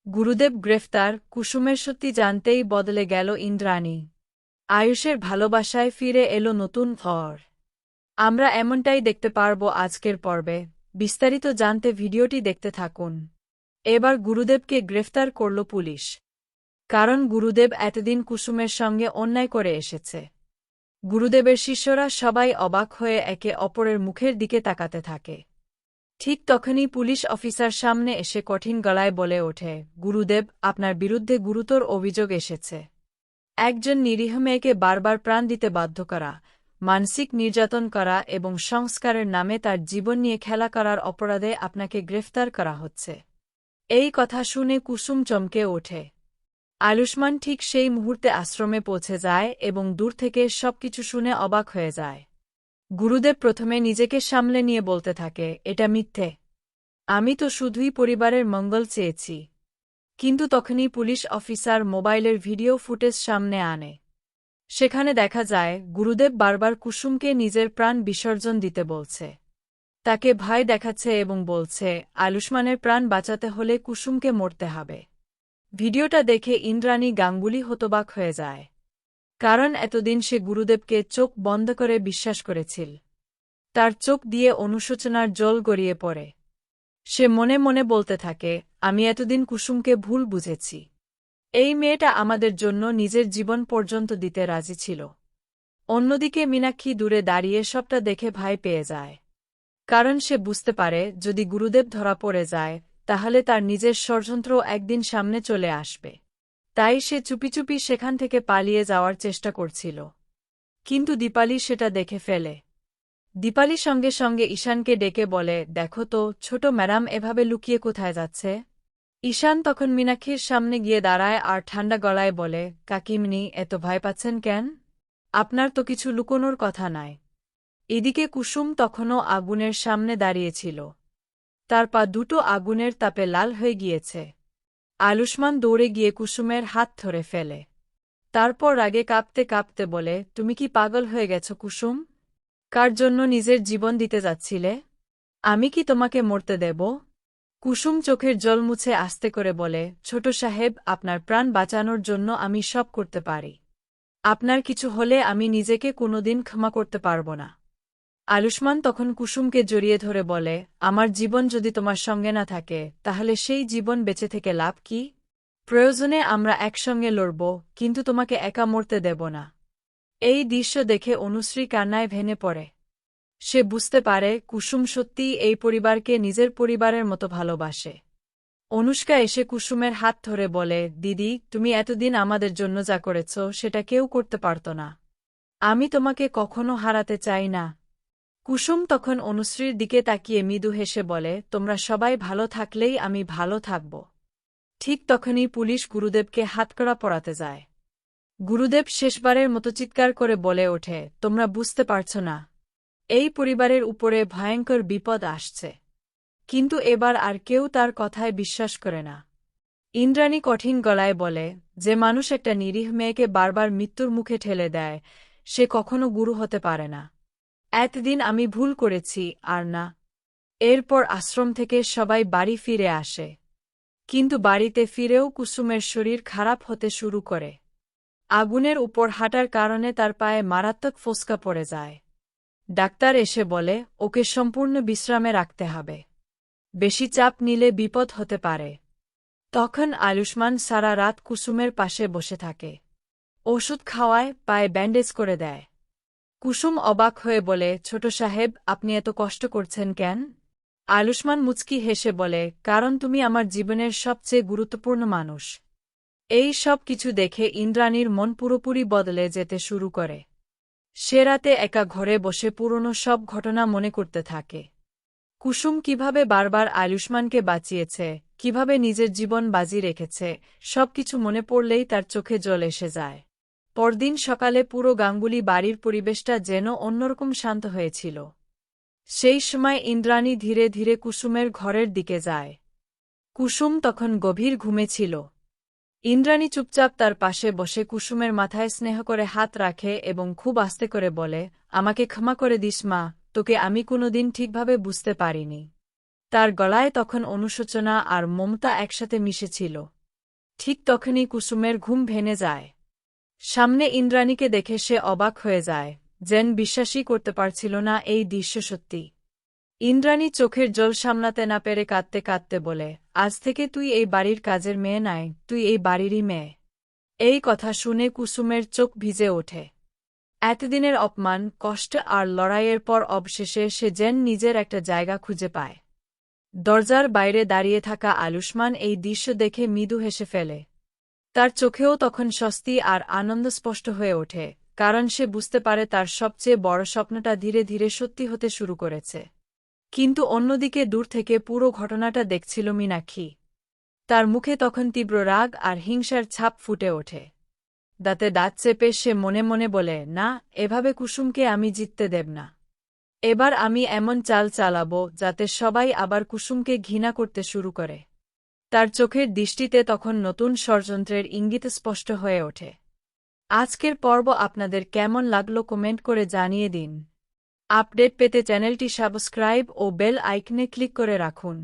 গুরুদেব গ্রেফতার, কুসুমের সত্যি জানতেই বদলে গেল ইন্দ্রাণী। আয়ুষের ভালোবাসায় ফিরে এলো নতুন ভর। আমরা এমনটাই দেখতে পারব আজকের পর্বে। বিস্তারিত জানতে ভিডিওটি দেখতে থাকুন। এবার গুরুদেবকে গ্রেফতার করল পুলিশ। কারণ গুরুদেব এতদিন কুসুমের সঙ্গে অন্যায় করে এসেছে। গুরুদেবের শিষ্যরা সবাই অবাক হয়ে একে অপরের মুখের দিকে তাকাতে থাকে। ঠিক তখনই পুলিশ অফিসার সামনে এসে কঠিন গলায় বলে ওঠে, গুরুদেব, আপনার বিরুদ্ধে গুরুতর অভিযোগ এসেছে। একজন নিরীহ মেয়েকে বারবার প্রাণ দিতে বাধ্য করা, মানসিক নির্যাতন করা এবং সংস্কারের নামে তার জীবন নিয়ে খেলা করার অপরাধে আপনাকে গ্রেফতার করা হচ্ছে। এই কথা শুনে কুসুম চমকে ওঠে। আয়ুষ্মান ঠিক সেই মুহূর্তে আশ্রমে পৌঁছে যায় এবং দূর থেকে সবকিছু শুনে অবাক হয়ে যায়। গুরুদেব প্রথমে নিজেকে সামলে নিয়ে বলতে থাকে, এটা মিথ্যে। আমি তো শুধুই পরিবারের মঙ্গল চেয়েছি। কিন্তু তখনই পুলিশ অফিসার মোবাইলের ভিডিও ফুটেজ সামনে আনে। সেখানে দেখা যায় গুরুদেব বারবার কুসুমকে নিজের প্রাণ বিসর্জন দিতে বলছে। তাকে ভয় দেখাচ্ছে এবং বলছে, আয়ুষ্মানের প্রাণ বাঁচাতে হলে কুসুমকে মরতে হবে। ভিডিওটা দেখে ইন্দ্রাণী গাঙ্গুলি হতবাক হয়ে যায়। কারণ এতদিন সে গুরুদেবকে চোখ বন্ধ করে বিশ্বাস করেছিল। তার চোখ দিয়ে অনুশোচনার জল গড়িয়ে পড়ে। সে মনে মনে বলতে থাকে, আমি এতদিন কুসুমকে ভুল বুঝেছি। এই মেয়েটা আমাদের জন্য নিজের জীবন পর্যন্ত দিতে রাজি ছিল। অন্যদিকে মীনাক্ষী দূরে দাঁড়িয়ে সবটা দেখে ভয় পেয়ে যায়। কারণ সে বুঝতে পারে যদি গুরুদেব ধরা পড়ে যায় তাহলে তার নিজের ষড়যন্ত্র একদিন সামনে চলে আসবে। তাই সে চুপি চুপি সেখান থেকে পালিয়ে যাওয়ার চেষ্টা করছিল। কিন্তু দীপালি সেটা দেখে ফেলে। দীপালি সঙ্গে সঙ্গে ঈশানকে ডেকে বলে, দেখো তো ছোট ম্যাডাম এভাবে লুকিয়ে কোথায় যাচ্ছে। ঈশান তখন মীনাক্ষীর সামনে গিয়ে দাঁড়ায় আর ঠান্ডা গলায় বলে, কাকিমনি, এত ভয় পাচ্ছেন কেন? আপনার তো কিছু লুকোনোর কথা নাই। এদিকে কুসুম তখনও আগুনের সামনে দাঁড়িয়েছিল। তার পা দুটো আগুনের তাপে লাল হয়ে গিয়েছে। আয়ুষ্মান দৌড়ে গিয়ে কুসুমের হাত ধরে ফেলে। তারপর রাগে কাঁপতে কাঁপতে বলে, তুমি কি পাগল হয়ে গেছ কুসুম? কার জন্য নিজের জীবন দিতে যাচ্ছিলে? আমি কি তোমাকে মরতে দেব? কুসুম চোখের জল মুছে আস্তে করে বলে, ছোট সাহেব, আপনার প্রাণ বাঁচানোর জন্য আমি সব করতে পারি। আপনার কিছু হলে আমি নিজেকে কোনোদিন ক্ষমা করতে পারব না। আয়ুষ্মান তখন কুসুমকে জড়িয়ে ধরে বলে, আমার জীবন যদি তোমার সঙ্গে না থাকে তাহলে সেই জীবন বেঁচে থেকে লাভ কি? প্রয়োজনে আমরা একসঙ্গে লড়ব, কিন্তু তোমাকে একা মরতে দেব না। এই দৃশ্য দেখে অনুশ্রী কান্নায় ভেঙে পড়ে। সে বুঝতে পারে কুসুম সত্যিই এই পরিবারকে নিজের পরিবারের মতো ভালোবাসে। অনুষ্কা এসে কুসুমের হাত ধরে বলে, দিদি, তুমি এতদিন আমাদের জন্য যা করেছ সেটা কেউ করতে পারত না। আমি তোমাকে কখনো হারাতে চাই না। কুসুম তখন অনুশ্রীর দিকে তাকিয়ে মৃদু হেসে বলে, তোমরা সবাই ভালো থাকলেই আমি ভালো থাকব। ঠিক তখনই পুলিশ গুরুদেবকে হাতকড়া পরাতে যায়। গুরুদেব শেষবারের মতো চিৎকার করে বলে ওঠে, তোমরা বুঝতে পারছ না, এই পরিবারের উপরে ভয়ঙ্কর বিপদ আসছে। কিন্তু এবার আর কেউ তার কথায় বিশ্বাস করে না। ইন্দ্রাণী কঠিন গলায় বলে, যে মানুষ একটা নিরীহ মেয়েকে বারবার মৃত্যুর মুখে ঠেলে দেয় সে কখনো গুরু হতে পারে না। এতদিন আমি ভুল করেছি, আর না। এরপর আশ্রম থেকে সবাই বাড়ি ফিরে আসে। কিন্তু বাড়িতে ফিরেও কুসুমের শরীর খারাপ হতে শুরু করে। আগুনের উপর হাঁটার কারণে তার পায়ে মারাত্মক ফোস্কা পড়ে যায়। ডাক্তার এসে বলে, ওকে সম্পূর্ণ বিশ্রামে রাখতে হবে। বেশি চাপ নিলে বিপদ হতে পারে। তখন আয়ুষ্মান সারা রাত কুসুমের পাশে বসে থাকে। ওষুধ খাওয়ায়, পায়ে ব্যান্ডেজ করে দেয়। কুসুম অবাক হয়ে বলে, ছোট সাহেব, আপনি এত কষ্ট করছেন কেন? আয়ুষ্মান মুচকি হেসে বলে, কারণ তুমি আমার জীবনের সবচেয়ে গুরুত্বপূর্ণ মানুষ। এই সব কিছু দেখে ইন্দ্রাণীর মন পুরোপুরি বদলে যেতে শুরু করে। সে রাতে একা ঘরে বসে পুরনো সব ঘটনা মনে করতে থাকে। কুসুম কিভাবে বারবার আয়ুষ্মানকে বাঁচিয়েছে, কিভাবে নিজের জীবন বাজি রেখেছে, সবকিছু মনে পড়লেই তার চোখে জল এসে যায়। পরদিন সকালে পুরো গাঙ্গুলি বাড়ির পরিবেশটা যেন অন্যরকম শান্ত হয়েছিল। সেই সময় ইন্দ্রাণী ধীরে ধীরে কুসুমের ঘরের দিকে যায়। কুসুম তখন গভীর ঘুমে ছিল। ইন্দ্রাণী চুপচাপ তার পাশে বসে কুসুমের মাথায় স্নেহ করে হাত রাখে এবং খুব আস্তে করে বলে, আমাকে ক্ষমা করে দিস মা, তোকে আমি কোনোদিন ঠিকভাবে বুঝতে পারিনি। তার গলায় তখন অনুশোচনা আর মমতা একসাথে মিশেছিল। ঠিক তখনই কুসুমের ঘুম ভেঙে যায়। সামনে ইন্দ্রাণীকে দেখে সে অবাক হয়ে যায়, যেন বিশ্বাসই করতে পারছিল না এই দৃশ্য সত্যি। ইন্দ্রাণী চোখের জল সামলাতে না পেরে কাঁদতে কাঁদতে বলে, আজ থেকে তুই এই বাড়ির কাজের মেয়ে নাই, তুই এই বাড়িরই মেয়ে। এই কথা শুনে কুসুমের চোখ ভিজে ওঠে। এতদিনের অপমান, কষ্ট আর লড়াইয়ের পর অবশেষে সে যেন নিজের একটা জায়গা খুঁজে পায়। দরজার বাইরে দাঁড়িয়ে থাকা আয়ুষ্মান এই দৃশ্য দেখে মৃদু হেসে ফেলে। তার চোখেও তখন স্বস্তি আর আনন্দ স্পষ্ট হয়ে ওঠে, কারণ সে বুঝতে পারে তার সবচেয়ে বড় স্বপ্নটা ধীরে ধীরে সত্যি হতে শুরু করেছে। কিন্তু অন্যদিকে দূর থেকে পুরো ঘটনাটা দেখছিল মীনাক্ষী। তার মুখে তখন তীব্র রাগ আর হিংসার ছাপ ফুটে ওঠে। দাঁতে দাঁত চেপে সে মনে মনে বলে, না, এভাবে কুসুমকে আমি জিততে দেব না। এবার আমি এমন চাল চালাব যাতে সবাই আবার কুসুমকে ঘৃণা করতে শুরু করে। তার চোখের দৃষ্টিতে তখন নতুন ষড়যন্ত্রের ইঙ্গিত স্পষ্ট হয়ে ওঠে। আজকের পর্ব আপনাদের কেমন লাগলো কমেন্ট করে জানিয়ে দিন। আপডেট পেতে চ্যানেলটি সাবস্ক্রাইব ও বেল আইকনে ক্লিক করে রাখুন।